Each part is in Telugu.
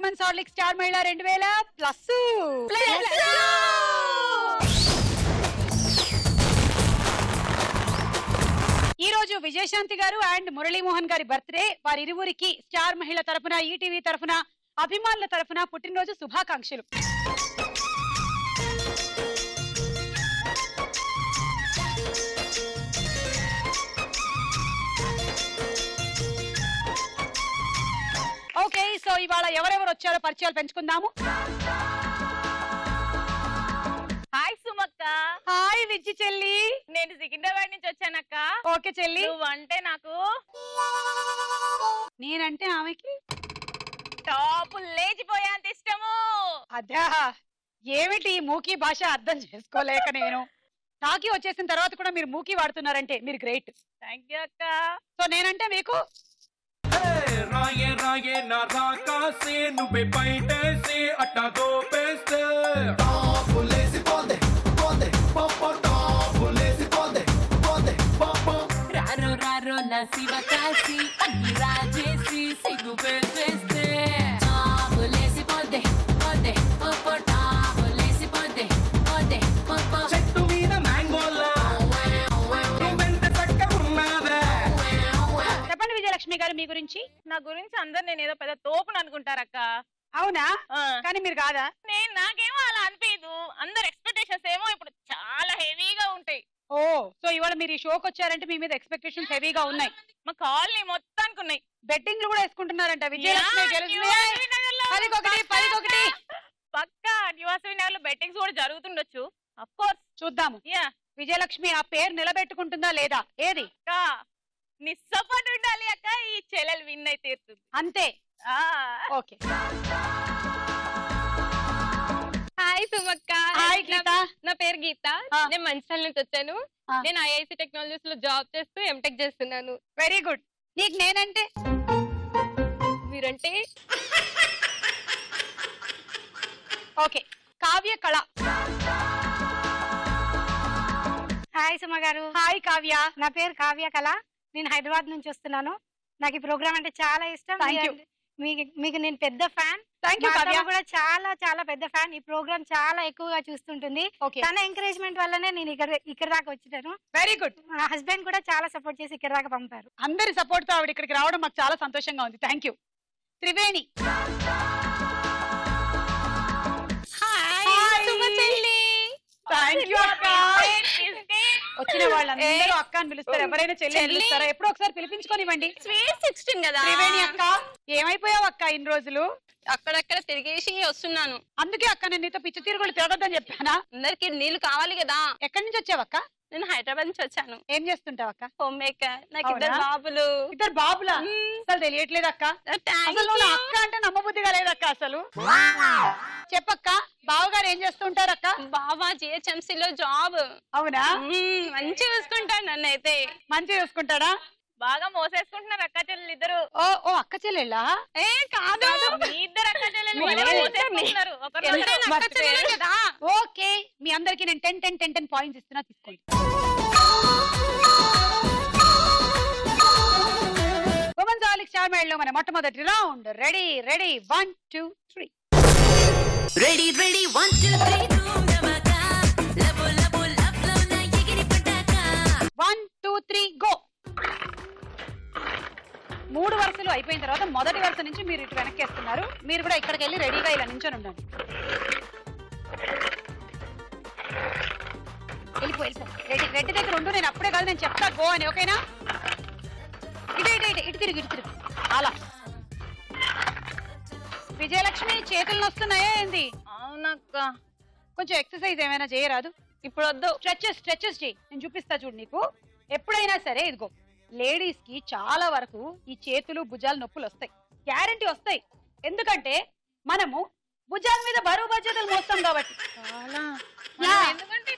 ఉమెన్స్ హార్లిక్ స్టార్ మహిళ 2000 ప్లస్. ఈ రోజు విజయశాంతి గారు అండ్ మురళీమోహన్ గారి బర్త్డే. వారిరువురికి స్టార్ మహిళ తరఫున, ఈటీవీ తరఫున, అభిమానుల తరఫున పుట్టినరోజు శుభాకాంక్షలు. ఓకే, సో ఇవాళ ఎవరెవరు వచ్చారో పరిచయాలు పెంచుకుందాము. హాయ్ సుమక్క. హాయ్ విజ్జి చెల్లి. నేను సికింద్రాబాద్ నుంచి వచ్చానక్క. ఓకే చెల్లి. నువ్వంటే నాకు, నేనంటే ఆమెకి టాప్ లేచిపోయేంత ఇష్టము. అదా ఏమిటి మూకీ భాష అర్థం చేసుకోలేక నేను టాకీ వచ్చేసిన తర్వాత కూడా మీరు మూకీ వాడుతున్నారంటే మీరు గ్రేట్. థ్యాంక్ యూ అక్క. సో నేనంటే మీకు రాయే రాయే నా రాకాసే నువ్వే బయటేసే అట్టా దోపేస్తే టాపులేసి పోదే పోదే పాప టాపులేసి పోదే పోదే పాప రారో రారో నా శివకాశి అగ్గి రాజేసి సిగ్గు పెట్టేస్తే టాపులేసి పోదే పోదే పాప టాపులేసి పోదే పోదే పాప చెట్టు మీద మ్యాంగోలా నువ్వెంత చక్కగా ఉన్నావే. చెప్పండి విజయలక్ష్మి గారు మీ గురించి. నా గురించి అందరు నేను ఏదో పెద్ద తోపును అనుకుంటారక్క. అవునా? కానీ మీరు కాదా? నాకేమో అలా అనిపించదు. అందరు ఎక్స్పెక్టేషన్స్ ఏమో ఇప్పుడు చాలా హెవీగా ఉంటాయి. ఓ, సో ఇవాళ మీరు ఈ షోకి వచ్చారంటే మీ మీద ఎక్స్పెక్టేషన్స్ హెవీగా ఉన్నాయి. మా కాలనీ మొత్తానికి ఉన్నాయి. బెట్టింగ్లు కూడా వేసుకుంటున్నారంట. విజయలక్ష్మి గెలుస్తుంది. పక్కా నివాసవి నగర్ లో బెట్టింగ్స్ కూడా జరుగుతుండొచ్చు. అఫ్ కోర్స్ చూద్దాము విజయలక్ష్మి ఆ పేరు నిలబెట్టుకుంటుందా లేదా. ఏది అక్క నీ సపోర్ట్ ఉండాలి అక్క. ఈ చెల్లెలు విన్ అయితే తీరుతుంది అంతే. ఓకే. హాయ్ సుమక్క. హాయ్ గీత. నా పేరు గీత. నేను మంచిర్యాల నుంచి వచ్చాను. నేను ఐఐసి టెక్నాలజీస్ లో జాబ్ చేస్తూ ఎంటెక్ చేస్తున్నాను. Very good. నీకు నేనంటే మీరంటే ఓకే. కావ్య కళ. హాయ్ సుమ గారు. హాయ్ కావ్య. నా పేరు కావ్య కళ. నేను హైదరాబాద్ నుంచి వస్తున్నాను. నాకు ఈ ప్రోగ్రామ్ అంటే చాలా ఇష్టం. మీకు నేను పెద్ద ఫ్యాన్. కూడా చాలా చాలా పెద్ద ఫ్యాన్. ఈ ప్రోగ్రామ్ చాలా ఎక్కువగా చూస్తుంటుంది. తన ఎంకరేజ్మెంట్ వల్లనే నేను ఇక్కడ దాకా వచ్చాను. Very good. మా హస్బెండ్ కూడా చాలా సపోర్ట్ చేసి ఇక్కడ దాకా పంపారు. అందరి సపోర్ట్ తో ఆవిడ ఇక్కడికి రావడం మాకు చాలా సంతోషంగా ఉంది. Thank you. Triveni. Thank you అక్క. వచ్చిన వాళ్ళందరూ అక్క అని పిలుస్తారు. ఎవరైనా చెల్లి పిలుస్తారా? ఎప్పుడో ఒకసారి పిలిపించుకోనివ్వండి. స్వీట్ 16 కదా. త్రివేణి అక్క ఏమైపోయావు అక్క ఇన్ని రోజులు? అక్కడక్కడ తిరిగేసి వస్తున్నాను. అందుకే అక్క నేను నీతో పిచ్చి తిరుగులు తిరగద్దని చెప్పానా? అందరికి నీళ్లు కావాలి కదా. ఎక్కడి నుంచి వచ్చావక్క? నేను హైదరాబాద్ నుంచి వచ్చాను. ఏం చేస్తుంటావు అక్క? Home maker. నాకు 2 బాబులు. 2 బాబులా? అసలు తెలియట్లేదు అక్క. అసలు అక్క అంటే నమ్మబుద్ధిగా లేదక్క అసలు. చెప్పక్క, బావగారు ఏం చేస్తుంటారు అక్క? బావా GHMC లో జాబ్. అవునా? మంచిగా చూసుకుంటాడు నన్ను. అయితే మంచిగా చూసుకుంటాడా? బాగా మోసేసుకుంటున్నారు అక్క చెల్లెలు ఇద్దరు. ఓ అక్క చెల్లెళ్ళా? ఏ కాదు, మీ ఇద్దరు అక్క చెల్లెలు కదా. ఓకే, మీ అందరికి నేను 10 పాయింట్స్ ఇస్తున్నా, తీసుకోండి. ఉమెన్స్ హార్లిక్ స్టార్ మహిళలో మన మొట్టమొదటి రౌండ్. రెడీ 1 2 3. రెడీ 1 2 3 లబో లబో లవ్ లవ్ నా ఎగిరి పటాక 1 2 3 గో. 3 వరుసలు అయిపోయిన తర్వాత మొదటి వరుస నుంచి మీరు ఇటు వెనక్కేస్తున్నారు. మీరు కూడా ఇక్కడికి వెళ్ళి రెడీగా ఇలా నించొని ఉండండి. వెళ్ళిపో. రెడ్డి దగ్గర ఉండు. నేను అప్పుడే కాదు, నేను చెప్తా గో అని. ఓకేనా? ఇటు తిరుగు. అలా. విజయలక్ష్మి చేతులు నొస్తున్నాయా ఏంది? అవునక్క. కొంచెం ఎక్సర్సైజ్ ఏమైనా చేయరాదు? ఇప్పుడు వద్దు. స్ట్రెచెస్ చేయి. నేను చూపిస్తా చూడు. నీకు ఎప్పుడైనా సరే ఇదిగో, లేడీస్ కి చాలా వరకు ఈ చేతులు భుజాలు నొప్పులు వస్తాయి. గ్యారంటీ వస్తాయి. ఎందుకంటే మనము భుజాల మీద బరువు బాధ్యతలు మోస్తాం కాబట్టి. ఎందుకంటే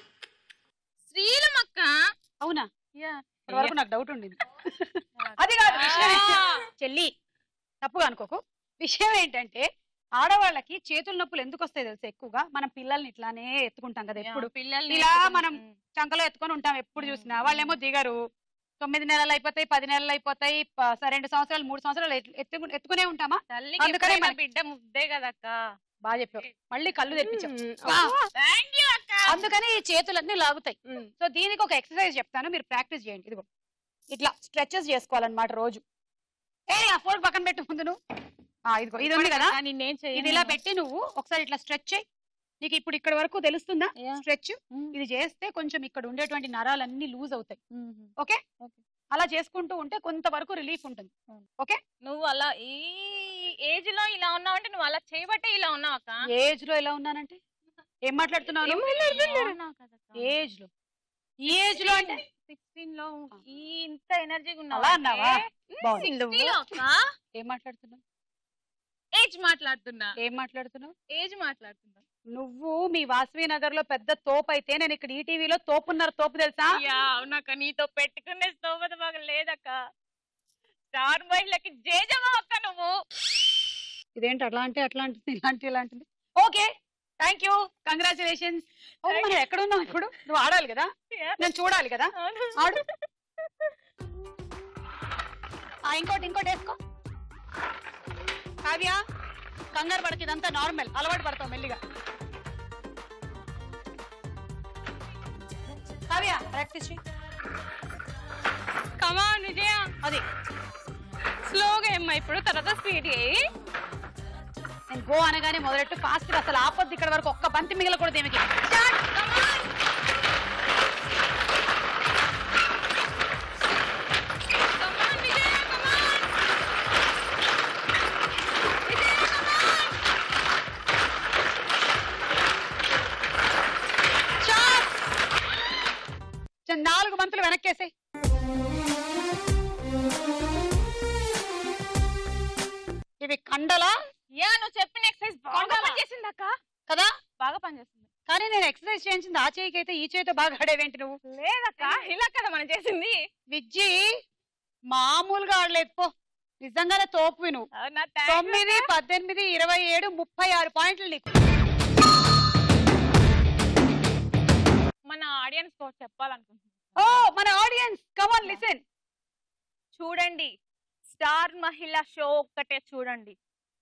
శ్రీలమక్క. అవునా? వరకు నాకు డౌట్ ఉండింది. అది కాదు విషయం. చెల్లి తప్పుగా అనుకోకు. విషయం ఏంటంటే ఆడవాళ్ళకి చేతుల నొప్పులు ఎందుకు వస్తాయి తెలుసా? ఎక్కువగా మనం పిల్లల్ని ఇట్లానే ఎత్తుకుంటాం కదా. ఎప్పుడు పిల్లల్ని ఇలా మనం చంకలో ఎత్తుకొని ఉంటాం ఎప్పుడు చూసినా. వాళ్ళేమో దిగరు. 9 నెలలు అయిపోతాయి, 10 నెలలు అయిపోతాయి, 2 సంవత్సరాలు 3 సంవత్సరాలు ఎత్తుకునే ఉంటామా? తల్లికి అందుకనే ఎప్పుడైనా మనకి- బిడ్డ ముద్దే కదక్క. బాగా చెప్పావు, మళ్ళీ కళ్ళు తెప్పించావు. థ్యాంక్ యూ అక్క. అందుకని ఈ చేతులన్నీ లాగుతాయి. సో దీనికి ఒక ఎక్సర్సైజ్ చెప్తాను, మీరు ప్రాక్టీస్ చేయండి. ఇదిగో ఇట్లా స్ట్రెచెస్ చేసుకోవాలన్నమాట రోజు. ఆ ఫోన్ పక్కన పెట్టు ముందు నువ్వు. ఇదిగో ఇది ఉంది కదా, నేనేం ఇది ఇలా పెట్టి నువ్వు ఒకసారి ఇట్లా స్ట్రెచ్ చేయి. నీకు ఇప్పుడు ఇక్కడ వరకు తెలుస్తుందా స్ట్రెచ్? ఇది చేస్తే కొంచెం ఇక్కడ ఉండేటువంటి నరాలన్నీ లూజ్ అవుతాయి. ఓకే, అలా చేసుకుంటూ ఉంటే కొంతవరకు రిలీఫ్ ఉంటుంది. ఓకే, నువ్వు అలా ఈ ఏజ్ లో ఇలా ఉన్నావు అంటే నువ్వు అలా చేయబట్టే ఇలా ఉన్నావు అక్క. ఏజ్ లో ఎలా ఉన్నానంటే ఏం మాట్లాడుతున్నావు? ఏజ్ లో, ఈ ఏజ్ లో అంటే 16 లో ఇంత ఎనర్జీగా ఉన్నావు అలా అన్నావా? బాగుంది. 60 లో అక్క. ఏం మాట్లాడుతున్నావు? ఏజ్ మాట్లాడుతున్నా. ఏం మాట్లాడుతున్నావు? ఏజ్ మాట్లాడుతున్నా. నువ్వు మీ వాసవి నగర్ లో పెద్ద తోపు అయితే నేను ఇక్కడ ఈటీవీలో తోపున్నారు. తోపు తెలుసా? అవునక్క, నీతో పెట్టుకునే స్తోమత బాగా లేదక్క. స్టార్ మహిళకి జేజమా అక్క నువ్వు. ఇదేంటి అట్లా అంటే అట్లా అంటుంది, ఇలాంటి ఇలాంటిది. Okay, thank you, congratulations. మనం ఎక్కడ ఉన్నాం ఇప్పుడు? నువ్వు ఆడాలి కదా, నేను చూడాలి కదా. ఆడు. ఇంకోటి వేసుకో. కావ్య, కంగారు పడకి, ఇదంతా నార్మల్, అలవాటు పడతావు మెల్లిగా. కావ్య ప్రాక్టీస్ చేయి. కమాన్ విజయ, అది స్లోగా ఏమ్మా ఇప్పుడు, తర్వాత స్పీడ్ అయ్యి. నేను గో అనగానే మొదలెట్టు, ఫాస్ట్ గా, అసలు ఆపొద్దు ఇక్కడ వరకు, ఒక్క బంతి మిగలకూడదు ఏమికి. నాలుగు బంతులు వెనక్కేసాయి. ఇవి కండలా? నువ్వు చెప్పిన ఎక్సర్సైజ్ బాగా పనిచేసింది అక్క. కదా, బాగా పనిచేస్తుంది. కానీ నేను ఎక్సర్సైజ్ చేయించింది ఆ చేయికి అయితే, ఈ చేయితో బాగా ఆడేవేంటి నువ్వు? లేదక్క, ఇలా కదా మనం చేసింది. విజ్జి మామూలుగా ఆడలేదు పో, నిజంగానే తోపువి నువ్వు. 9, 18, 27, 36 పాయింట్లు నీకు. మన ఆడియన్స్ తో చెప్పాలనుకుంటున్నాను. మన ఆడియన్స్, కమ్ ఆన్ లిసన్. చూడండి, స్టార్ మహిళ షో ఒక్కటే చూడండి.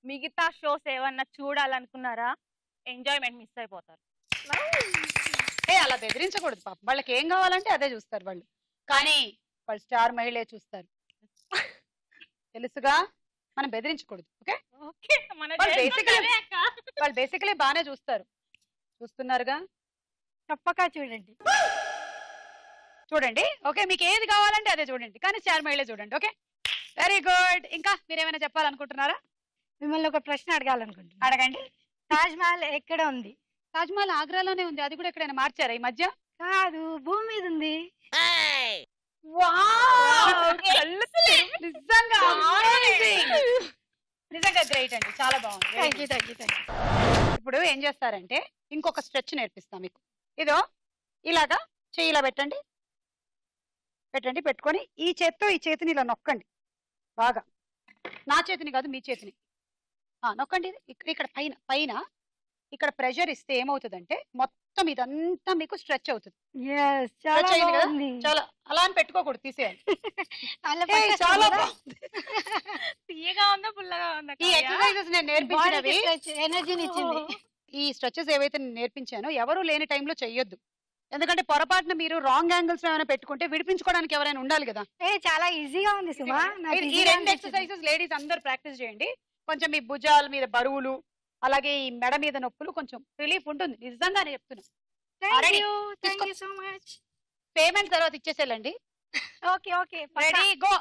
మిగతా షోస్ ఏమన్నా చూడాలనుకున్నారా, ఎంజాయ్మెంట్ మిస్ అయిపోతారు. అలా బెదిరించకూడదు పాపం, వాళ్ళకి ఏం కావాలంటే అదే చూస్తారు వాళ్ళు. కానీ వాళ్ళు స్టార్ మహిళే చూస్తారు, తెలుసుగా. మనం బెదిరించకూడదు. ఓకే, వాళ్ళు బేసికలీ బాగానే చూస్తారు. చూస్తున్నారుగా, తప్పక చూడండి. ఓకే, మీకు ఏది కావాలంటే అదే చూడండి, కానీ స్టార్ మహిళే చూడండి. Okay, very good. ఇంకా మీరేమైనా చెప్పాలనుకుంటున్నారా? మిమ్మల్ని ఒక ప్రశ్న అడగాలనుకుంటున్నా. అడగండి. తాజ్ మహల్ ఎక్కడ ఉంది? తాజ్ మహల్ ఆగ్రాలోనే ఉంది. అది కూడా ఎక్కడైనా మార్చారా ఈ మధ్య? కాదు, భూమి మీద ఉంది. నిజంగా గ్రేట్ అండి, చాలా బాగుంది. Thank you. ఇప్పుడు ఏం చేస్తారంటే ఇంకొక స్ట్రెచ్ నేర్పిస్తాం మీకు. ఇదో ఇలాగా చెయ్యి ఇలా పెట్టండి, పెట్టుకొని ఈ చేత్తో ఈ చేతిని ఇలా నొక్కండి బాగా. నా చేతిని కాదు, మీ చేతిని నొక్కండి. ఇక్కడ పైన ఇక్కడ ప్రెషర్ ఇస్తే ఏమవుతుందంటే మొత్తం ఇదంతా మీకు స్ట్రెచ్ అవుతుంది. చాలా అలా అని పెట్టుకోకూడదు, తీసేయాలి. చాలా తీయగా ఉందా పుల్లగా ఉందా? ఈ ఎక్సర్సైజెస్ నేను నేర్పించినవి ఎనర్జీని ఇచ్చింది. ఈ స్ట్రెచెస్ ఏవైతే నేను నేర్పించానో ఎవరు లేని టైంలో చెయ్యొద్దు. ఎందుకంటే పొరపాటున మీరు రాంగ్ యాంగిల్స్ ఏమైనా పెట్టుకుంటే విడిపించుకోవడానికి ఎవరైనా ఉండాలి కదా. చాలా ఈజీగా ఉంది సుమా. ఈ రెండు ఎక్సర్సైజెస్ లేడీస్ అందరు ప్రాక్టీస్ చేయండి. కొంచెం మీ భుజాల మీద బరువులు, అలాగే ఈ మెడ మీద నొప్పులు కొంచెం రిలీఫ్ ఉంటుంది. నిజంగానే చెప్తున్నా. పేమెంట్ తర్వాత ఇచ్చేసేయాలండి. Okay, ready, go.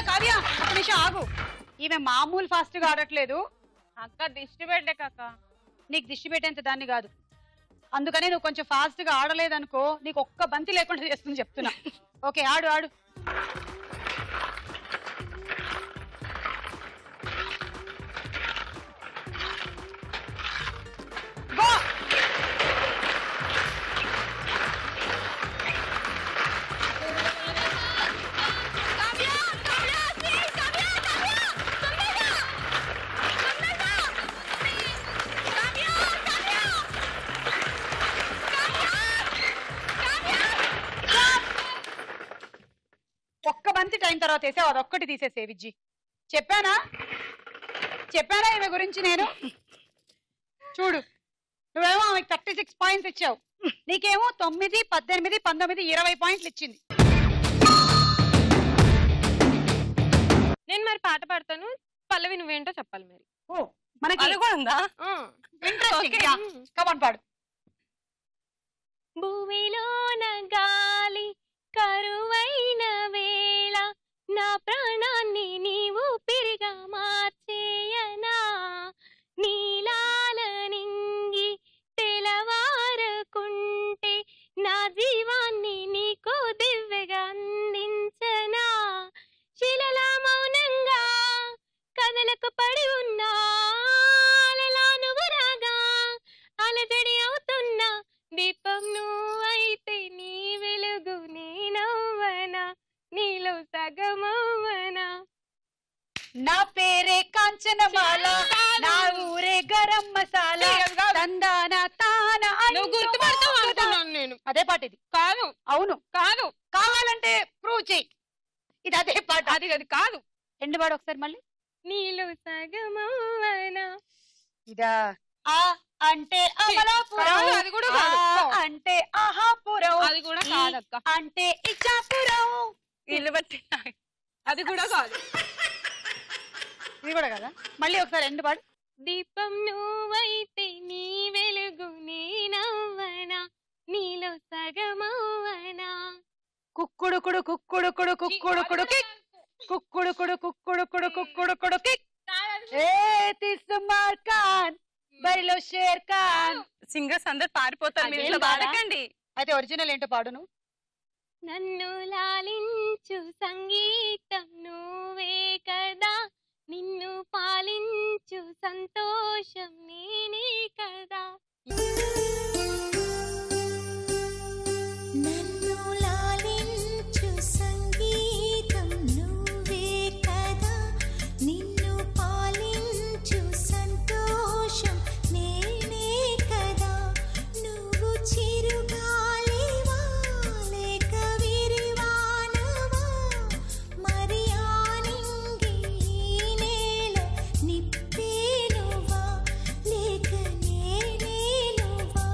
కావ్య ఒక నిమిషం ఆగు. ఈమె మామూలు ఫాస్ట్ గా ఆడట్లేదు. అక్క దిష్టి పెట్టక అక్క. నీకు దిష్టి పెట్టేంత దాన్ని కాదు, అందుకనే నువ్వు కొంచెం ఫాస్ట్ గా ఆడలేదనుకో నీకు ఒక్క బంతి లేకుండా చేస్తుంది చెప్తున్నా. ఓకే, ఆడు. తర్వాత వేసావు అదొక్కటి తీసేసే విజ్జి. చెప్పానా ఈమె గురించి నేను? చూడు, నువ్వేమో ఆమెకి 36 పాయింట్స్ ఇచ్చావు, నీకేమో 9, 18, 19, 20 పాయింట్లు ఇచ్చింది. నేను మరి పాట పాడతాను, పల్లవి నువ్వేంటో చెప్పాలి మరి. ఓ మనకి అది కూడా ఉందా? కమాన్ పాడు. భూమిలోన గాలి కరువైన వేళ నా ప్రాణాన్ని నీవు పిరిగా మార్చేయనా, నీలాల నింగి తెలవారకుంటే నా జీవాన్ని నీకు దివ్యగా అందించనా, శిలలా మౌనంగా కథలకు పడి ఉన్నా అలలా నువ్వు రాగా అలజడి అవుతున్నా, దీపం నువ్వైతే నీ వెలుగు నేనవ్వనా, నీలో సగమవ్వనా. నా పేరే కాంచనమాల, నా ఊరే గరం మసాలా, తందాన తాన. నువ్వు గుర్తుపడతావు అనుకున్నాను నేను. అదే పాట ఇది కాదు. అవును కాదు. కావాలంటే ప్రూవ్ చేయి, ఇది అదే పాట. అది కాదు. ఎండు పాడు ఒకసారి మళ్ళీ. నీలో సగమవ్వనా. ఇదా ఆ అంటే అమలాపురం, అది కూడా కాదు. అంటే ఆహాపురం, అది కూడా కాదక్క. అంటే ఇచ్చాపురం, ఇల్లు బట్టి అది కూడా కాదు. ఇది కూడా కదా. మళ్ళీ ఒకసారి ఎండు పాడు. దీపం నువ్వైతే నీ వెలుగు నేనవ్వనా, నీలో సగమవ్వనా. కుక్కుడుకుడు కుక్కుడుకుడు కుక్కుడుకుడు కిక్, కుక్కుడుకుడు కుక్కుడుకుడు కుక్కుడుకుడు కిక్. ఏ తిస్మార్ ఖాన్ బరిలో షేర్ ఖాన్. సింగర్స్ అందరు పారిపోతారు, మీరు ఇట్లా పాడకండి. అయితే ఒరిజినల్ ఏంటో పాడు నువ్వు. నన్ను లాలించు సంగీతం నువ్వే కదా, నిన్ను పాలించు సంతోషం నేనే కదా. నన్ను లాలించు సంగీతం నువ్వే కదా, నిన్ను పాలించు సంతోషం నేనే కదా, నువ్వు చిరుగాలివా లేక విరివానవా, మరి ఆనింగి నేల నిప్పేనువా లేక నేనేనువా,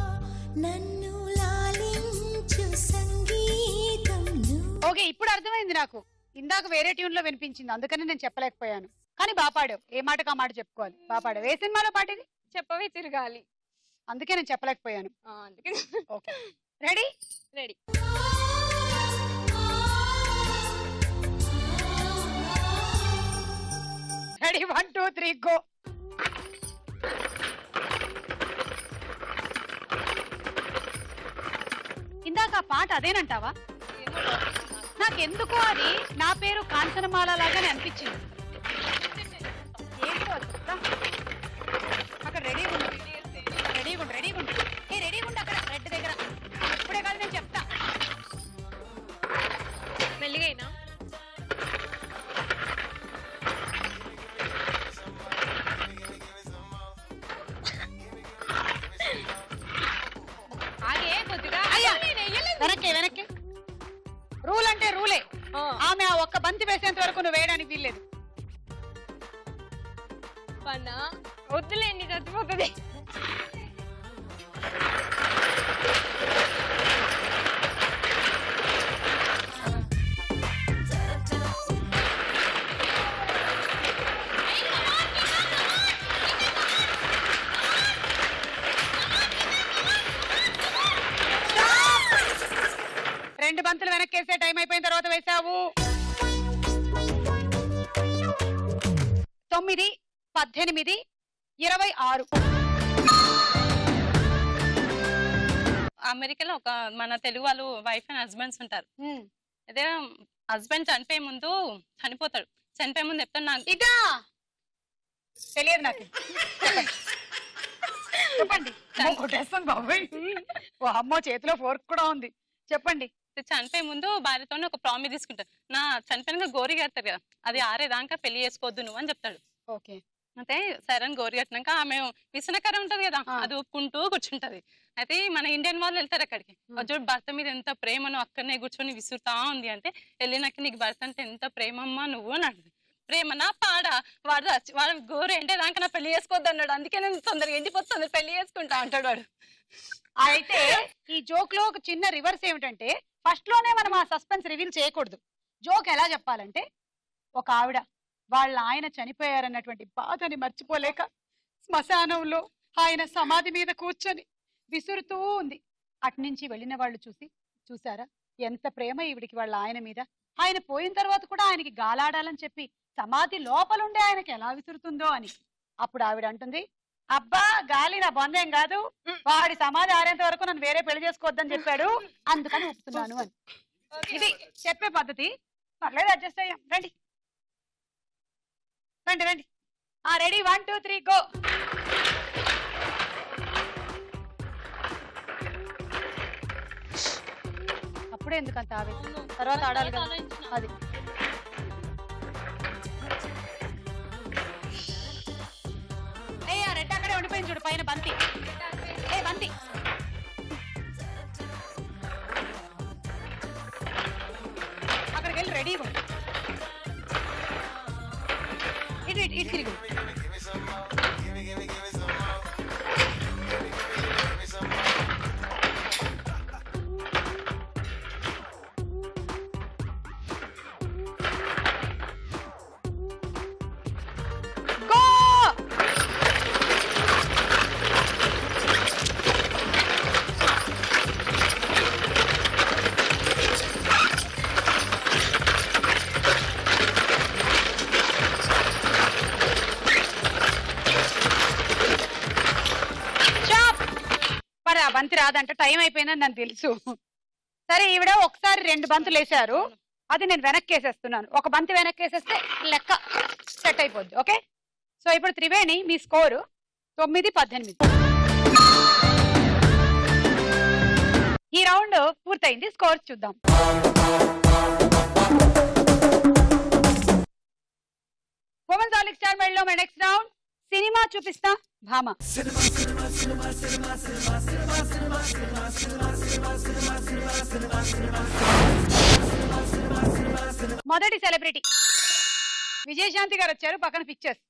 నన్ను లాలించు సంగీతం నువ్వు. ఓకే, ఇప్పుడు అర్థమైంది నాకు. ఇందాక వేరే ట్యూన్ లో వినిపించింది, అందుకని నేను చెప్పలేకపోయాను. కానీ బాగా పాడావు. ఏ మాటకు ఆ మాట చెప్పుకోవాలి. బాగా పాడావు. ఏ సినిమాలో పాట ఇది? చెప్పవే తిరగాలి. అందుకే నేను చెప్పలేకపోయాను. అందుకే. Okay, ready? Ready. Ready, 1 2 3 go. ఇందాక ఆ పాట అదేనంటావా? నాకెందుకో అది నా పేరు కాంచనమాల లాగానే అనిపించింది. ఏంటో చెప్తా. అక్కడ రెడీగా ఉండు, రెడీగా ఉండు, రెడీగా ఉండు. ఏ రెడీగా ఉండు అక్కడ రెడ్ దగ్గర. ఇప్పుడే కాదు, నేను చెప్తా. మెల్లిగా అయినా వెనక్కి వెనక్కి. రూల్ అంటే రూలే. ఆమె ఆ ఒక్క బంతి వేసేంత వరకు నువ్వు వేయడానికి వీల్లేదు. పన్నా వద్దులేండి, చచ్చిపోతుంది. రెండు బంతులు వెనక్కేసే టైం అయిపోయిన తర్వాత వేసావు. 9, 18, 26. అమెరికాలో ఒక మన తెలుగు వాళ్ళు వైఫ్ అండ్ హస్బెండ్స్ ఉంటారు. అదే హస్బెండ్ చనిపోయే ముందు చనిపోతాడు. చనిపోయే ముందు చెప్తాను నాకు ఇదా తెలియదు నాకు. చెప్పండి. కొట్టేస్తాను బాబాయ్. ఓ అమ్మో, చేతిలో ఫోర్క్ కూడా ఉంది. చెప్పండి. చనిపోయే ముందు భార్యతో ఒక ప్రామిస్ తీసుకుంటాడు. నా చనిపోయినాక గోరి కడతారు కదా, అది ఆరేదాకా పెళ్లి చేసుకోవద్దు నువ్వు అని చెప్తాడు. ఓకే. అయితే సరే అని గోరి కట్టినాక ఆమె విసనకర ఉంటది కదా, అది ఊపుకుంటూ కూర్చుంటది. అయితే మన ఇండియన్ వాళ్ళు వెళ్తారు అక్కడికి చూడు భర్త మీద ఎంత ప్రేమను అక్కడనే కూర్చొని విసురుతా ఉంది అంటే వెళ్ళినాక నీకు భర్త అంటే ఎంత ప్రేమమ్మా నువ్వు అని అడుగు ప్రేమనా పాడా వాడు గోరు అంటే దాకా నా పెళ్లి చేసుకోవద్దు అన్నాడు అందుకే నేను తొందరగా ఎండిపోతుంది పెళ్లి చేసుకుంటా అంటాడు వాడు. అయితే ఈ జోక్ లో ఒక చిన్న రివర్స్ ఏమిటంటే ఫస్ట్ లోనే మనం ఆ సస్పెన్స్ రివీల్ చేయకూడదు. జోక్ ఎలా చెప్పాలంటే ఒక ఆవిడ వాళ్ళ ఆయన చనిపోయారన్నటువంటి బాధని మర్చిపోలేక శ్మశానంలో ఆయన సమాధి మీద కూర్చొని విసురుతూ ఉంది. అట్నుంచి వెళ్ళిన వాళ్ళు చూసారా ఎంత ప్రేమ ఈవిడికి వాళ్ళ ఆయన మీద. ఆయన పోయిన తర్వాత కూడా ఆయనకి గాలాడాలని చెప్పి సమాధి లోపలుండే ఆయనకి ఎలా విసురుతుందో అని. అప్పుడు ఆవిడ అంటుంది అబ్బా గాలి నా బంధం కాదు వాడి సమాధి ఆరేంత వరకు నన్ను వేరే పెళ్లి చేసుకోవద్దని చెప్పాడు అందుకని ఒప్పుతున్నాను అని. ఇది చెప్పే పద్ధతి. పర్లేదు అడ్జస్ట్ అయ్యాం. రండి రండి రండి. Ready 1 2 3 go. అప్పుడే ఎందుకంత ఆవేశం తర్వాత ఆడాలి కదా అది. రెడ్ అక్కడే ఉండిపోయింది చూడు పైన బంతి. బంతి అక్కడికి వెళ్ళి రెడీ ఇటు తిరిగి. బంతి రాదంట టైం అయిపోయిందని నాకు తెలుసు. సరే ఈవిడ ఒకసారి 2 బంతులు వేసారు అది నేను వెనక్కి వేసేస్తున్నాను. ఒక బంతి వెనక్కి వేసేస్తే లెక్క సెట్ అయిపోద్ది. ఓకే సో ఇప్పుడు త్రివేణి మీ స్కోరు 9-18. ఈ రౌండ్ పూర్తయింది. స్కోర్ చూద్దాం. ఉమెన్స్ ఆలింపిక్ స్టార్ మెడల్ లో నెక్స్ట్ రౌండ్ సినిమా చూపిస్తా భామ. మొదటి సెలబ్రిటీ విజయశాంతి గారు వచ్చారు. పక్కన పిక్చర్స్.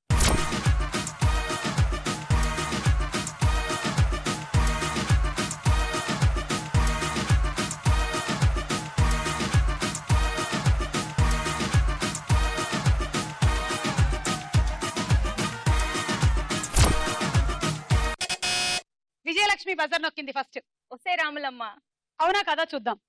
విజయలక్ష్మి బజర్ నొక్కింది ఫస్ట్. వస్తే రాములమ్మ. అవునా కదా చూద్దాం.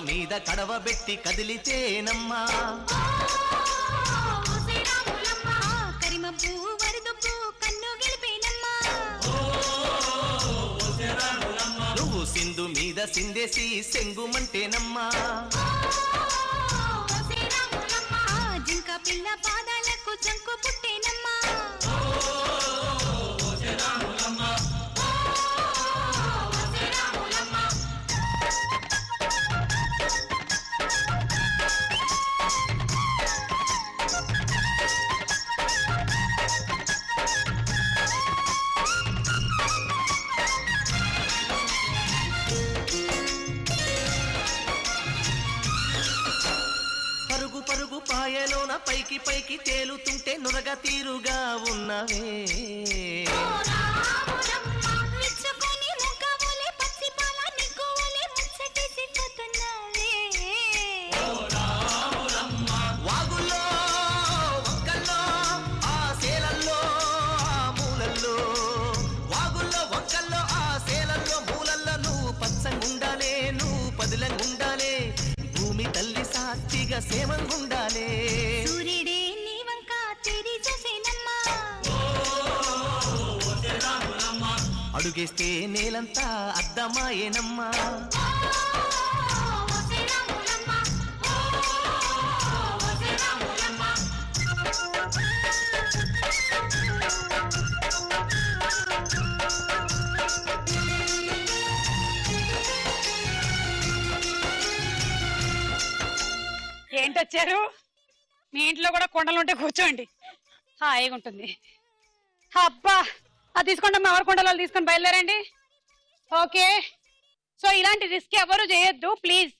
మీద కడవ పెట్టి కదిలితేనమ్మా నువ్వు సింధు మీద సిందేసి సెంగుమంటేనమ్మా జింక పిల్ల పాదాలకు చంకు పుట్టేనమ్మా పాయలోన పైకి పైకి తేలుతుంటే నురగ తీరుగా ఉన్నవే వాగుల్లో వంకల్లో ఆ సేలల్లో ఆ మూలల్లో వాగుల్లో వంకల్లో ఆ సేలల్లో మూలల్లో నువ్వు పచ్చంగుండాలే నువ్వు పదిలంగుండాలే భూమి తల్లి సాక్షిగా సేమంగుండాలే సూర్యుడే నీ వంక తిరి చూసేనమ్మా అడుగేస్తే నేలంతా అద్దమాయేనమ్మా ఏంటొచ్చారు? మీ ఇంట్లో కూడా కొండలు ఉంటే కూర్చోండి, హాయిగా ఉంటుంది. అబ్బా, అది తీసుకోండి, ఎవరి కొండలు తీసుకొని బయలుదేరండి. ఓకే, సో ఇలాంటి రిస్క్ ఎవరు చేయొద్దు ప్లీజ్.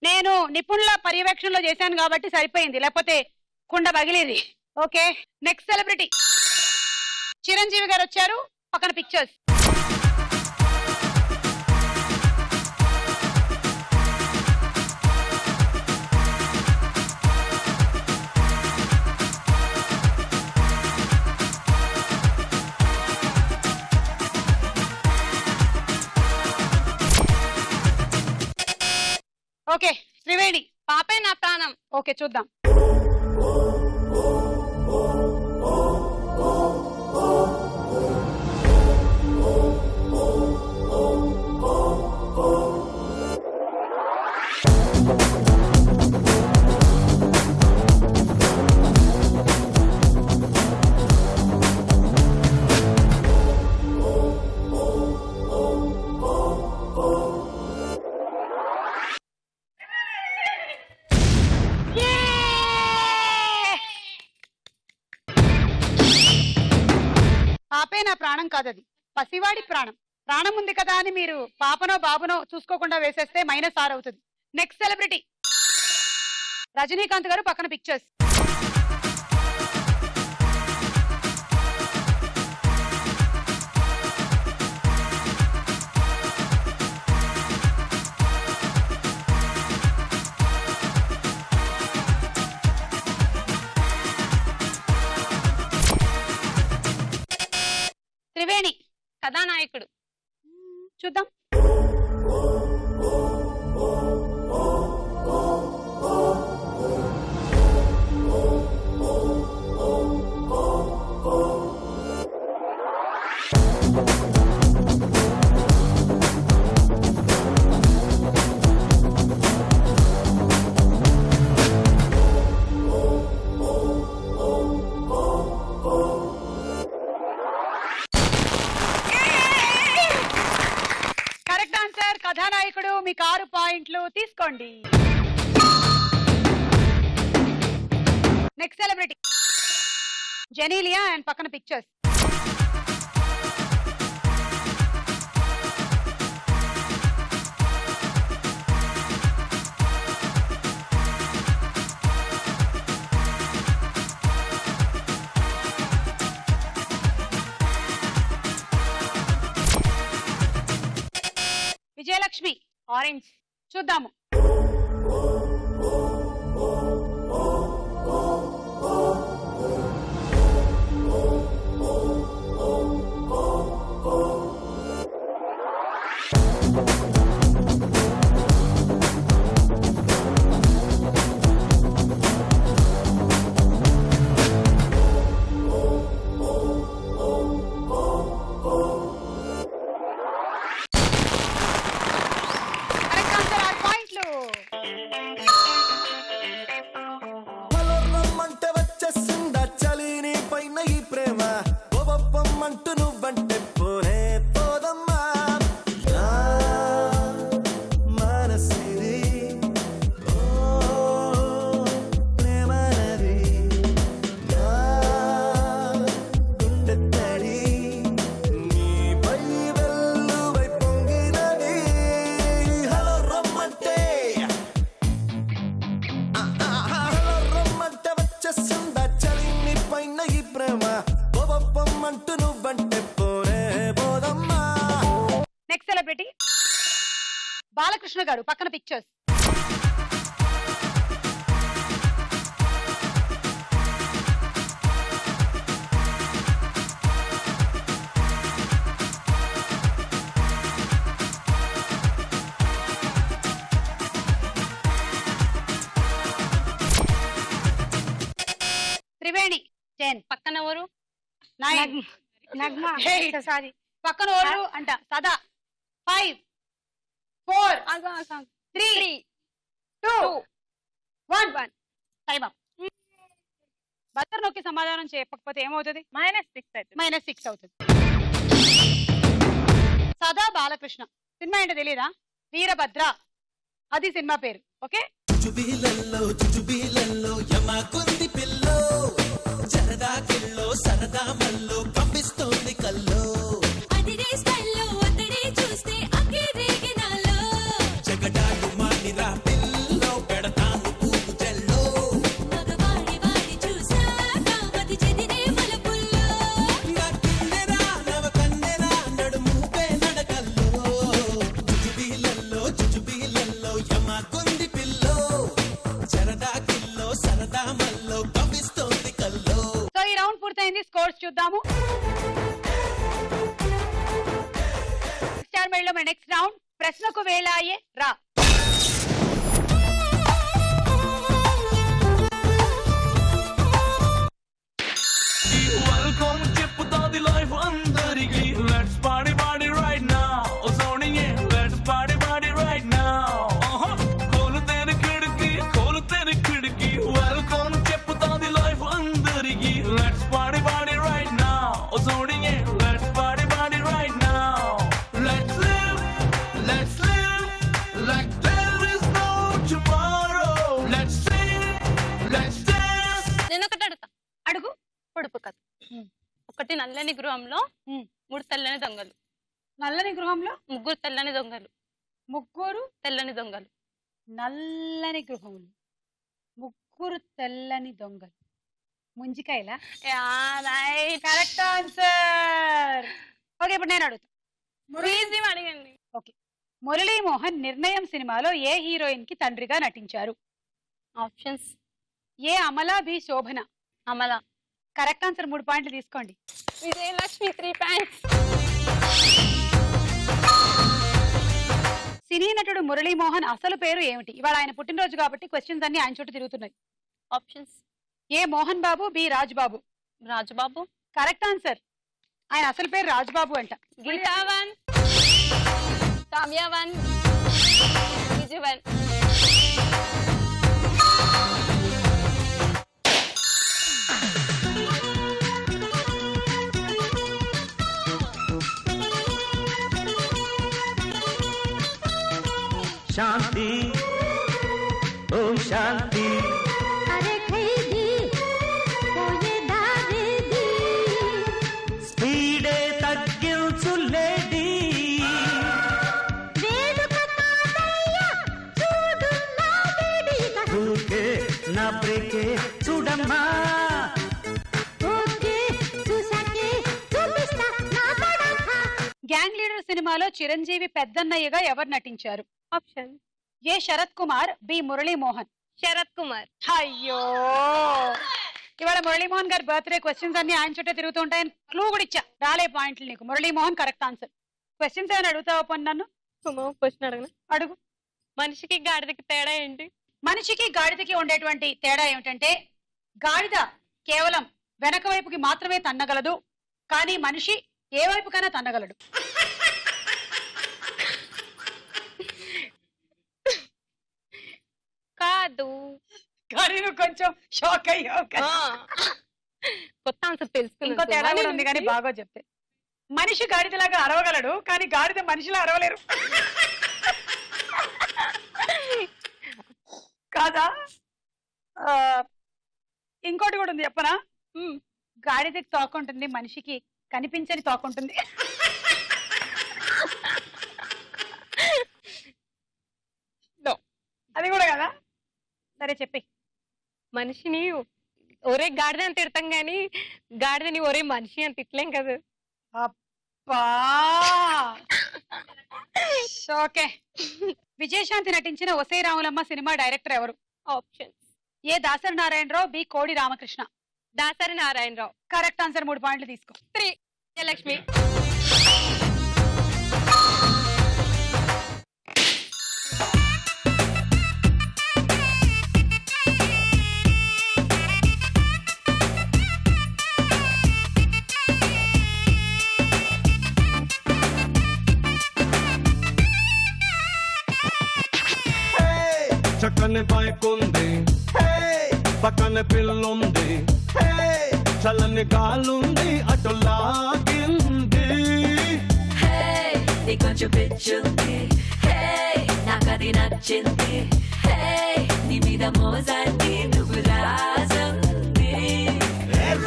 నేను నిపుణుల పర్యవేక్షణలో చేశాను కాబట్టి సరిపోయింది, లేకపోతే కుండ పగిలేది. ఓకే, నెక్స్ట్ సెలబ్రిటీ చిరంజీవి గారు వచ్చారు, పక్కన పిక్చర్స్. ఓకే, త్రివేణి పాపే నా ప్రాణం. ఓకే, చూద్దాం. పాపే నా ప్రాణం కాదది, పసివాడి ప్రాణం. ప్రాణం ఉంది కదా అని మీరు పాపనో బాబునో చూసుకోకుండా వేసేస్తే -6 అవుతుంది. నెక్స్ట్ సెలబ్రిటీ రజనీకాంత్ గారు, పక్కన పిక్చర్స్. త్రివేణి కథానాయకుడు. చూద్దాం. కరెక్ట్ ఆన్సర్, కథానాయకుడు. మీ 6 పాయింట్లు తీసుకోండి. నెక్స్ట్ సెలబ్రిటీ జెనీలియా అండ్ పక్కన పిక్చర్స్. విజయలక్ష్మి, ఆరెంజ్. చూద్దాము. కరెక్ట్ ఆన్సర్, 6 పాయింట్లు. పొలరమ్మంటే వచ్చేసిందా చలి నీ పైన ఈ ప్రేమ పొబొప్పమ్మంటూ నువ్వంటే పోనే పోదమ్మా నా మనసిది ఓ ప్రేమనది నా గుండె తడి నీపై వెల్లువై పొంగినది హలో రమ్మంటే రమ్మంటే వచ్చేసిందా చలి నీ పైన ఈ ప్రేమ పొబొప్పమ్మంటూ నువ్వంటే పోనే పోదమ్మా. నెక్స్ట్ సెలబ్రిటీ బాలకృష్ణ గారు, పక్కన పిక్చర్స్. త్రివేణి 10, పక్కన ఎవరు? 9. నగ్మ, Hey. సారీ, పక్కన ఓళ్ళు అంట సదా 5 4 3 2 1 టైం అప్ బజర్ నొక్కి సమాధానం చెప్పకపోతే ఏమవుతుంది -6 అవుతుంది సదా బాలకృష్ణ సినిమా ఏంటో తెలీదా వీరభద్ర అది సినిమా పేరు ఓకే చుచుబీలల్లో యమకుంది పిల్లో జరదా కిల్లో సరదా మల్లో కంపిస్తోంది కల్లో అదిరే స్టైల్లో అతడే చూస్తే అకే రేగినాలో జగడాలు మానిరా పిల్లో పెడతాను పూపు జల్లో మగవాడి వాడి చూసాక మది చెదిరే మలుపుల్లో నా కిన్నెరా నవ కన్నెరా నడుముపే నడకల్లో చుచుబీలల్లో యమకుంది పిల్లో జరదా కిల్లో సరదా మల్లో కంపిస్తోంది కల్లో సో ఈ రౌండ్ పూర్తయింది స్కోర్స్ చూద్దాము స్టార్ మైల్ లో మన నెక్స్ట్ రౌండ్ ప్రశ్నకు వేళాయే రా వెల్కమ్ చెప్పుతాది లైఫ్ అందరికి let's party party right now sounding let's party party right now కోలుతేని కిడికి వెల్కమ్ చెప్పుతాది లైఫ్ అందరికి let's party party right now sounding let's party party right now let's live like there is no tomorrow let's sing let's dance నేను ఒకటి అడుగుతా అడుగు పొడుపు కథ ఒకటి నల్లని గృహంలో 3 తెల్లని దొంగలు నల్లని గృహంలో 3 తెల్లని దొంగలు ముగ్గురు తెల్లని దొంగలు నల్లని గృహంలో ముగ్గురు తెల్లని దొంగలు ముంజికాయలా కరెక్ట్ ఆన్సర్ ఓకే ఇప్పుడు నేను అడుగుతా అడగండి ఓకే మురళీమోహన్ నిర్ణయం సినిమాలో ఏ హీరోయిన్ కి తండ్రిగా నటించారు options A Amala B Shobhana Amala correct answer 3 పాయింట్లు తీసుకోండి విజయలక్ష్మి 3 పాయింట్స్ సినీ నటుడు మురళీమోహన్ అసలు పేరు ఏమిటి ఇవాళ ఆయన పుట్టినరోజు కాబట్టి క్వశ్చన్స్ అన్ని ఆయన చుట్టూ తిరుగుతున్నాయి options A Mohan Babu B Rajbabu Rajubabu correct answer ఆయన అసలు పేరు రాజ్బాబు అంట గీతా 1 కామ్యా 1 విజయ్ 1 శాంతి ఓం శాంతి అరే ఖైదీ పోయే దారేది స్పీడే తగ్గించు లేడీ వేడుక తాతయ్య చూడు నా వేడిక ఊకే నా బ్రేకే చూడమ్మా ఓకే చూసాకే చూపిస్తా నా పడక గ్యాంగ్ లీడర్ సినిమాలో చిరంజీవి పెద్దన్నయ్యగా ఎవరు నటించారు option A Sarath Kumar B Murali Mohan Sarath Kumar అయ్యో ఇవాళ మురళీమోహన్ గారి బర్త్డే క్వశ్చన్స్ అన్ని ఆయన చుట్టే తిరుగుతుంటాయని క్లూ కూడా ఇచ్చా రాలే పాయింట్లు నీకు మురళీమోహన్ కరెక్ట్ ఆన్సర్ క్వశ్చన్స్ ఏమైనా అడుగుతావా పని నన్ను క్వశ్చన్ అడగనా అడుగు మనిషికి గాడిదకి తేడా ఏంటి మనిషికి గాడిదకి ఉండేటువంటి తేడా ఏమిటంటే గాడిద కేవలం వెనక వైపుకి మాత్రమే తన్నగలదు కానీ మనిషి ఏ వైపుకైనా తన్నగలడు కాదు కానీ నువ్వు కొంచెం షాక్ అయ్యావు కదా. కొత్త ఆన్సర్ తెలుసుకున్నా ఇంకో తేడా కూడా ఉంది కానీ బాగా చెప్తే మనిషి గాడిదలాగా అరవగలడు కానీ గాడిద మనిషిలా అరవలేరు కాదా ఇంకోటి కూడా ఉంది చెప్పనా గాడిదకి తోకుంటుంది మనిషికి కనిపించని తోకుంటుంది అది కూడా కదా సరే చెప్పి మనిషిని ఒరే గాడిద అని తిడతాం గాని గాడిదని ఒరే మనిషి అని తిట్టలేం కదా అబ్బా ఓకే విజయశాంతి నటించిన ఒసే రాములమ్మ సినిమా డైరెక్టర్ ఎవరు options A Dasari Narayana Rao B Kodi Ramakrishna Dasari Narayana Rao correct answer 3 పాయింట్లు తీసుకో 3 విజయలక్ష్మి పక్కన పిల్లుంది చల్లని గాలుంది అటు లాగింది కొంచెం పిచ్చుంది నాకది నచ్చింది నీ మీద మోజాన్ని నువ్వు రాజంది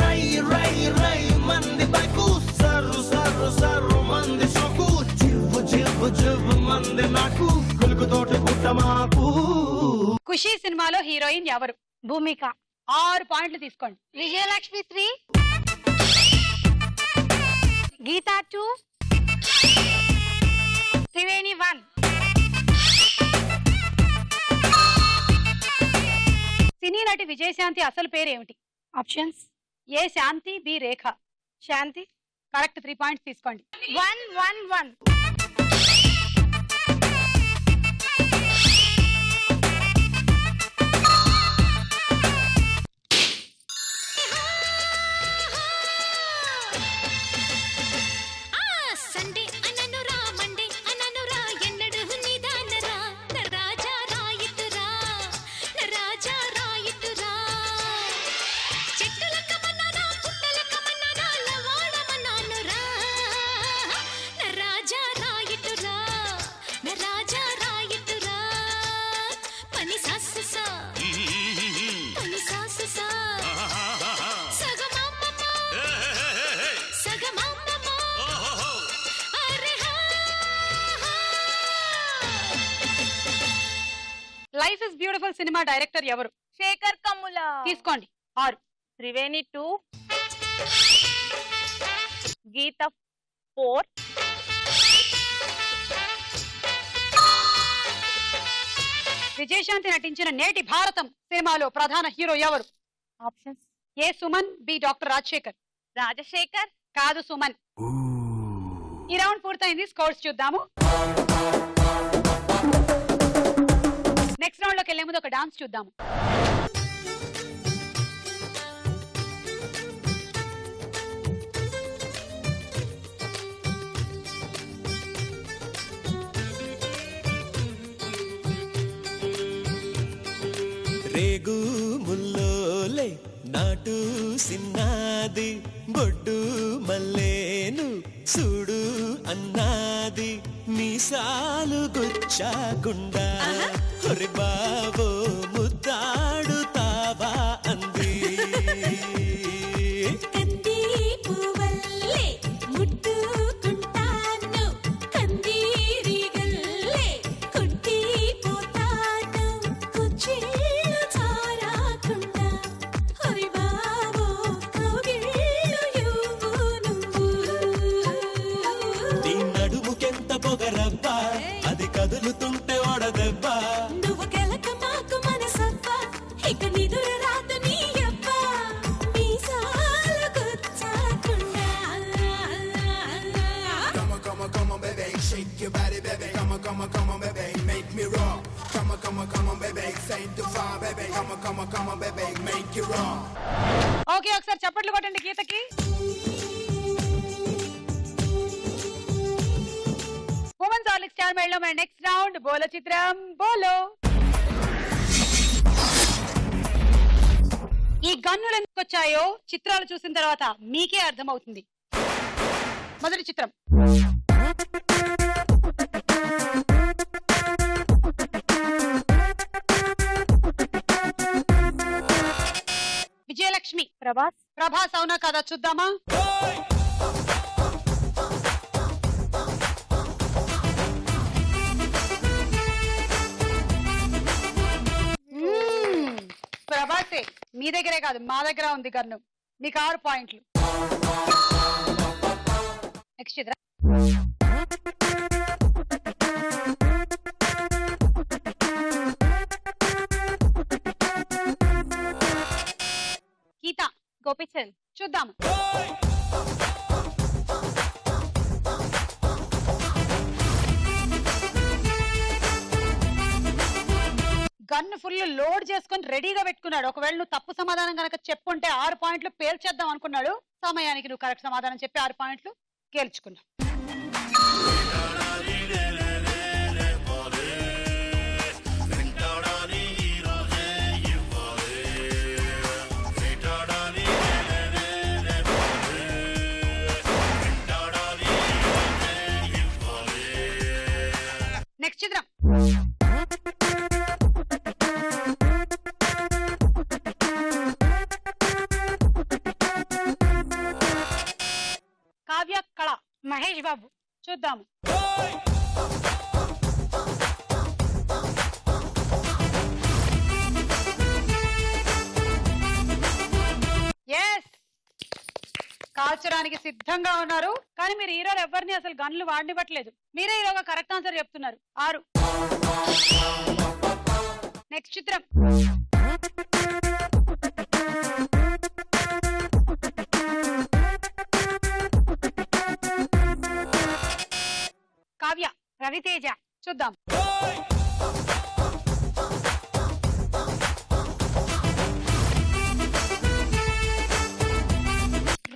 రై రై రై మంది బైకు సర్రు సర్రు సర్రు మంది సొకు జివ్వు జివ్వు జివ్వు మంది నాకు కులుకు తోట గుట్ట మాకు. ఖుషి సినిమాలో హీరోయిన్ ఎవరు? భూమిక. 6 పాయింట్లు తీసుకోండి. విజయలక్ష్మి 3, గీతా 2, త్రివేణి 1. సినీ నటి విజయశాంతి అసలు పేరేమిటి? ఆప్షన్స్: ఏ శాంతి, బి రేఖ. శాంతి. కరెక్ట్. 3 పాయింట్స్ తీసుకోండి. 1 1 1. Life is beautiful cinema director ఎవరు? శేఖర్ కమ్ముల. తీసుకోండి. 6. త్రివేణి 2, గీత 4, విజయశాంతి నటించిన నేటి భారతం సినిమాలో ప్రధాన హీరో ఎవరు? ఆప్షన్స్: ఏ సుమన్, బి డాక్టర్ రాజశేఖర్. రాజశేఖర్. కాదు, సుమన్. ఈ రౌండ్ పూర్తయింది. స్కోర్స్ చూద్దాము. నెక్స్ట్ రౌండ్ లోకి వెళ్లే ముందు ఒక డాన్స్ చూద్దాము. రేగు ముల్లోలే నాటు సిన్నాది బొడ్డు మల్లేను చూడు అన్నాది మీసాలు గుచ్చాకుండా హరి బాబో ముద్దాడుతావా అంది కంది పువ్వల్లే ముట్టుకుంటాను కందిరిగల్లే కొట్టిపోతాను కుచ్చిళ్ళు చారాకుండా హరి బాబో కౌగిళ్ళు ఇవ్వు నువ్వు నీ నడుముకెంత పొగరబ్బా అది కదులుతుంటే ఓడదెబ్బా నువ్వు కెలక మాకు మనసబ్బా ఇక నిదుర రాదు నీ అబ్బా మీసాలు గుచ్చాకుండా Come on, baby, shake your body, baby. Come on, baby, make me rock. Come on, baby, sanctify, baby. Come on, baby, make it rock. Okay, ఒకసారి చప్పట్లు కొట్టండి గీతకి. ఉమెన్స్ హార్లిక్స్ స్టార్ మేళలో మన నెక్స్ట్ రౌండ్ బోలో చిత్రం బోలో. ఈ గన్నులు ఎందుకు వచ్చాయో చిత్రాలు చూసిన తర్వాత మీకే అర్థమవుతుంది. మొదటి చిత్రం విజయలక్ష్మి. ప్రభాస్ అవునా కదా చూద్దామా. ప్రభాసే. మీ దగ్గరే కాదు, మా దగ్గర ఉంది గన్ను. మీకు 6 పాయింట్లు. నెక్స్ట్ చిత్రం గీత. గోపిచంద్. చూద్దాము. గన్ను ఫుల్ లోడ్ చేసుకుని రెడీగా పెట్టుకున్నాడు. ఒకవేళ నువ్వు తప్పు సమాధానం కనుక చెప్పుంటే 6 పాయింట్లు పేల్చేద్దాం అనుకున్నాడు. సమయానికి నువ్వు కరెక్ట్ సమాధానం చెప్పి 6 పాయింట్లు గెలుచుకున్నావు. మహేష్ బాబు. చూద్దాము. ఎస్, కాల్చడానికి సిద్ధంగా ఉన్నారు. కానీ మీరు హీరోలు ఎవరిని అసలు గన్లు వాడినివ్వట్లేదు. మీరే హీరోగా కరెక్ట్ ఆన్సర్ చెప్తున్నారు. 6. నెక్స్ట్ చిత్రం. కావ్య. రవితేజ. చూద్దాం.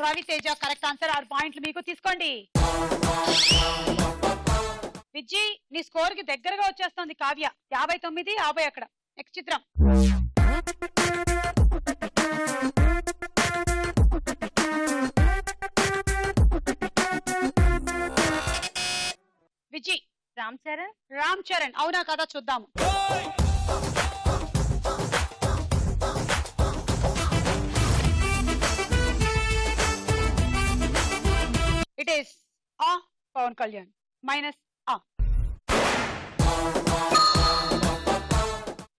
Raviteja correct answer. 6 పాయింట్లు మీకు. తీసుకోండి. విజ్జి, నీ స్కోర్ కి దగ్గరగా వచ్చేస్తుంది కావ్య. 59, 50 అక్కడ. నెక్స్ట్ చిత్రం. విజ్జి. రామ్ చరణ్. రామ్ చరణ్ అవునా కదా చూద్దాము. It is Pawan Kalyan. Minus.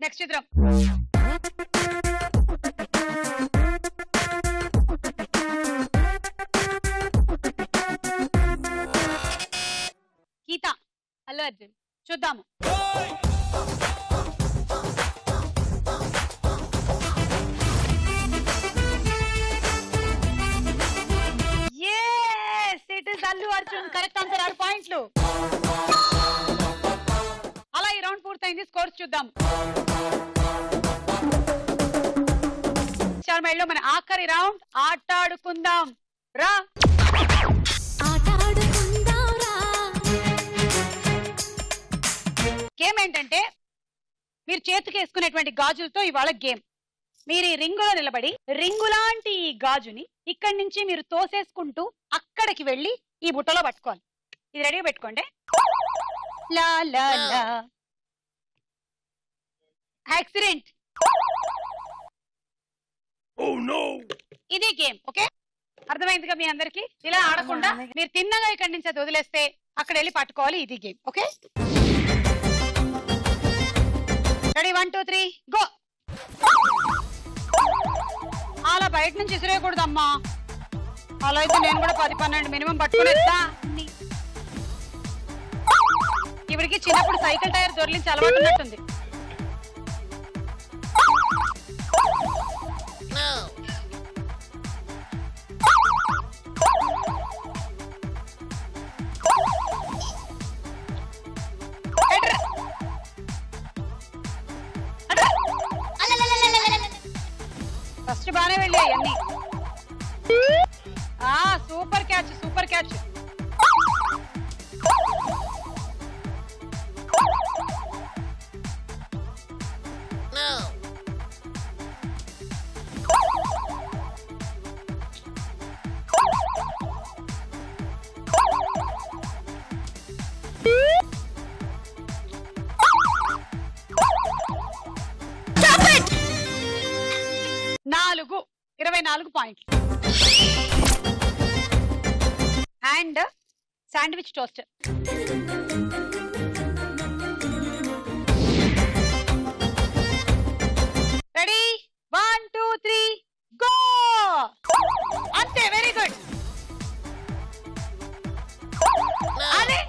Next చిత్రం. గీత. అల్లు అర్జున్. చూద్దాము. It is Allu Arjun correct answer. 6 పాయింట్లు. అలా ఈ రౌండ్ పూర్తయింది. స్కోర్స్ చూద్దాం. శర్మలో మన ఆఖరి రౌండ్. ఆటాడుకుందాం రా. గేమ్ ఏంటంటే మీరు చేతికి వేసుకునేటువంటి గాజులతో ఇవాళ గేమ్. మీరు ఈ రింగులో నిలబడి రింగు లాంటి ఈ గాజుని ఇక్కడి నుంచి మీరు తోసేసుకుంటూ అక్కడికి వెళ్ళి ఈ బుట్టలో పట్టుకోవాలి. ఇది రెడీగా పెట్టుకోండి. లా లా లా. యాక్సిడెంట్. ఇది గేమ్. ఓకే, అర్థమైందిగా మీ అందరికి? ఇలా ఆడకుండా మీరు తిన్నగా ఇక్కడి నుంచి అది వదిలేస్తే అక్కడ వెళ్ళి పట్టుకోవాలి. ఇది గేమ్. Okay, ready? 1 2 3 గో. అలా బయట నుంచి విసిరేయకూడదమ్మా. అలా అయితే నేను కూడా 10 12 మినిమం పట్టుకునేస్తా. ఇవిడికి చిన్నప్పుడు సైకిల్ టైర్ దొర్లించి అలవాటు ఉన్నట్టుంది. ఫస్ట్ బానే వెళ్ళాయి అన్ని. Super catch, super catch. నాలుగు 24 పాయింట్లు. And sandwich toast. Ready? 1 2 3 go. అంతే, వెరీ గుడ్. అదే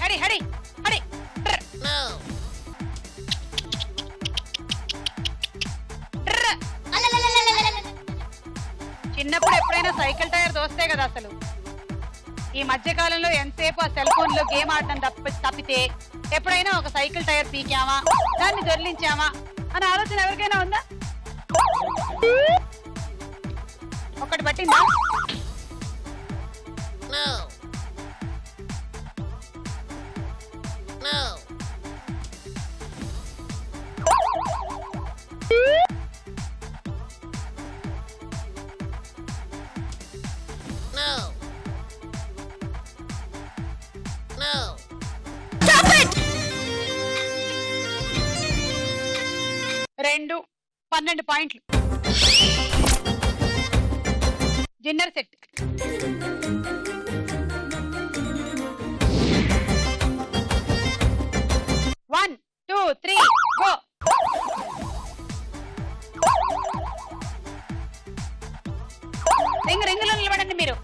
హడి హడి హడి. చిన్నప్పుడు ఎప్పుడైనా సైకిల్ టైర్ దోస్తే కదా అసలు. ఈ మధ్య కాలంలో ఎంతసేపు ఆ సెల్ ఫోన్ లో గేమ్ ఆడడం తప్పితే ఎప్పుడైనా ఒక సైకిల్ టైర్ పీకామా, దాన్ని దొర్లించామా అని ఆలోచన ఎవరికైనా ఉందా? ఒకటి పట్టిందా? 2 12 పాయింట్లు. Dinner set. One, two, three, go. రింగులో నిలబడండి మీరు.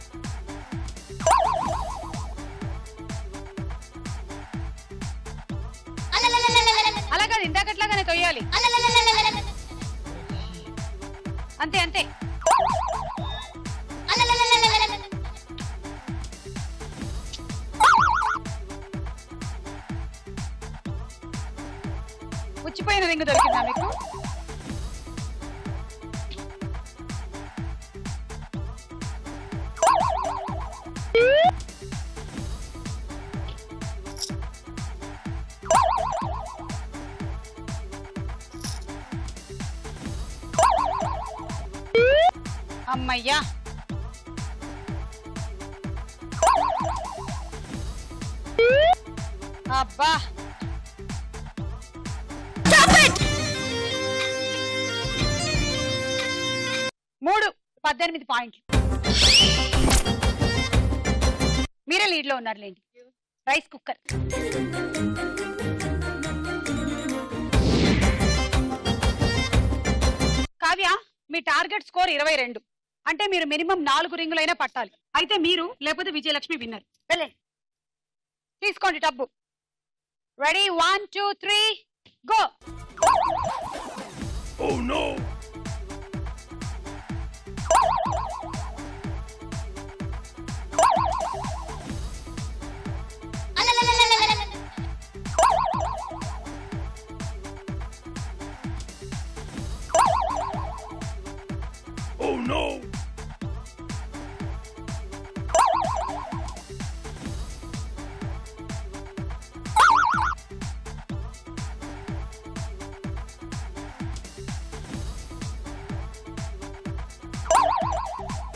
అలా కాదు, ఇందాకట్లాగానే తొయ్యాలి. అంతే అంతే. పుచ్చిపోయిన రింగు దొరికిందా మీకు? అమ్మయ్యా, అబ్బా 3 18 పాయింట్లు. మీరే లీడ్ లో ఉన్నారులేండి. Rice cooker. కావ్య, మీ టార్గెట్ స్కోర్ 22. అంటే మీరు మినిమం 4 రింగులైనా పట్టాలి. అయితే మీరు లేకపోతే విజయలక్ష్మి విన్నర్. వెళ్ళే తీసుకోండి tub. Ready 1 2 3 go. Oh no! Oh no!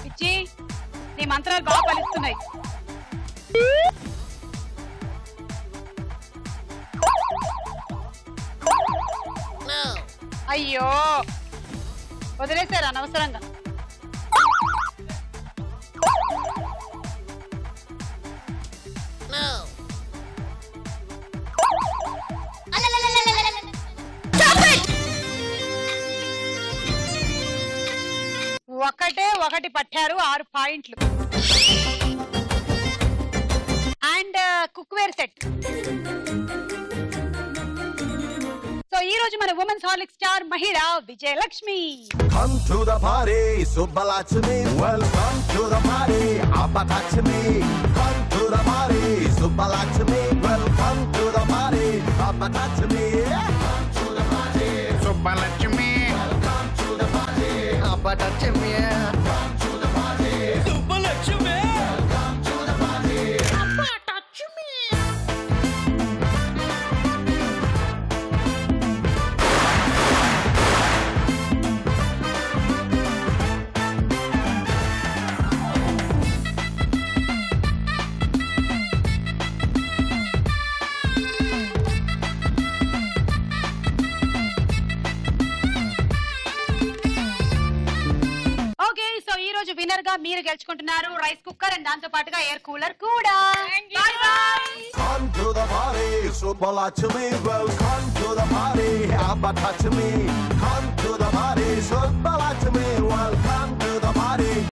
పిచ్చి, నీ మంత్రాలు బాగా ఫలిస్తున్నాయి. అయ్యో, వదిలేశారు అనవసరంగా. ఒకటి పట్టారు, 6 పాయింట్లు. And cookware set. సో ఈ రోజు మన ఉమెన్స్ హార్లిక్ స్టార్ మహిళ Vijayalakshmi. Come to the party, Subbalakshmi. Welcome to the party, Abbalakshmi. Come to the party, Subbalakshmi. Welcome to the party, Abbalakshmi. Come to the party, Subbalakshmi. Welcome to the party, Abbalakshmi. Come to the party, Subbalakshmi. Welcome to the party, Abbalakshmi. Winner గా మీరు గెలుచుకుంటున్నారు రైస్ కుక్కర్ అండ్ దాంతో పాటుగా ఎయిర్ కూలర్ కూడా. By by. Come to the party, Subbalakshmi. Welcome to the party, Abbalakshmi.